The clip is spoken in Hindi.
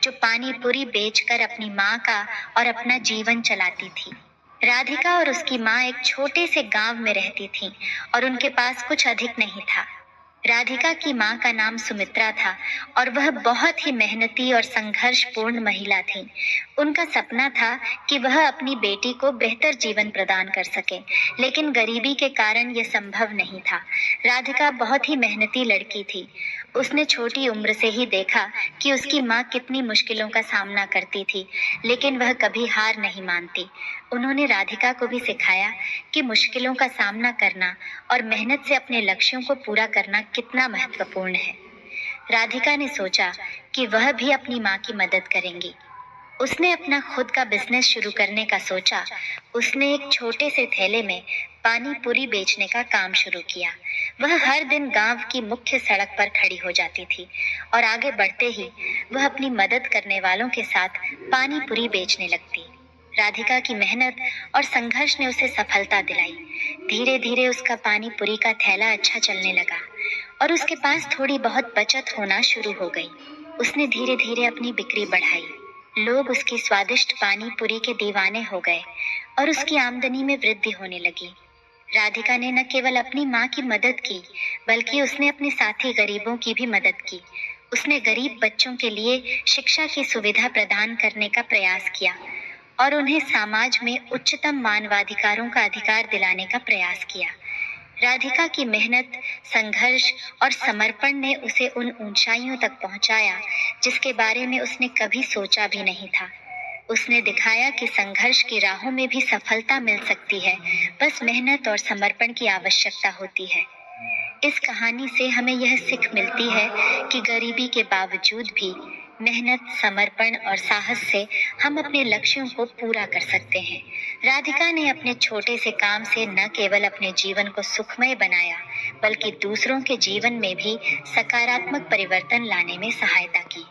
जो पानी पूरी बेचकर अपनी माँ का और अपना जीवन चलाती थी। राधिका और उसकी माँ एक छोटे से गांव में रहती थीं और उनके पास कुछ अधिक नहीं था। राधिका की माँ का नाम सुमित्रा था और वह बहुत ही मेहनती और संघर्षपूर्ण महिला थी। उनका सपना था कि वह अपनी बेटी को बेहतर जीवन प्रदान कर सके, लेकिन गरीबी के कारण यह संभव नहीं था। राधिका बहुत ही मेहनती लड़की थी। उसने छोटी उम्र से ही देखा कि उसकी माँ कितनी मुश्किलों का सामना करती थी, लेकिन वह कभी हार नहीं मानती। उन्होंने राधिका को भी सिखाया कि मुश्किलों का सामना करना और मेहनत से अपने लक्ष्यों को पूरा करना कितना महत्वपूर्ण है। राधिका ने सोचा कि वह भी अपनी माँ की मदद करेंगी। उसने अपना खुद का बिजनेस शुरू करने का सोचा। उसने एक छोटे से थैले में पानी पूरी बेचने का काम शुरू किया। वह हर दिन गांव की मुख्य सड़क पर खड़ी हो जाती थी और आगे बढ़ते ही वह अपनी मदद करने वालों के साथ पानी पूरी बेचने लगती। राधिका की मेहनत और संघर्ष ने उसे सफलता दिलाई। धीरे धीरे उसका पानी पूरी का थैला अच्छा चलने लगा और उसके पास थोड़ी बहुत बचत होना शुरू हो गई। उसने धीरे धीरे अपनी बिक्री बढ़ाई। लोग उसकी स्वादिष्ट पानी पूरी के दीवाने हो गए और उसकी आमदनी में वृद्धि होने लगी। राधिका ने न केवल अपनी माँ की मदद की, बल्कि उसने अपने साथी गरीबों की भी मदद की। उसने गरीब बच्चों के लिए शिक्षा की सुविधा प्रदान करने का प्रयास किया और उन्हें समाज में उच्चतम मानवाधिकारों का अधिकार दिलाने का प्रयास किया। राधिका की मेहनत, संघर्ष और समर्पण ने उसे उन ऊंचाइयों तक पहुंचाया जिसके बारे में उसने कभी सोचा भी नहीं था। उसने दिखाया कि संघर्ष की राहों में भी सफलता मिल सकती है, बस मेहनत और समर्पण की आवश्यकता होती है। इस कहानी से हमें यह सीख मिलती है कि गरीबी के बावजूद भी मेहनत, समर्पण और साहस से हम अपने लक्ष्यों को पूरा कर सकते हैं। राधिका ने अपने छोटे से काम से न केवल अपने जीवन को सुखमय बनाया, बल्कि दूसरों के जीवन में भी सकारात्मक परिवर्तन लाने में सहायता की।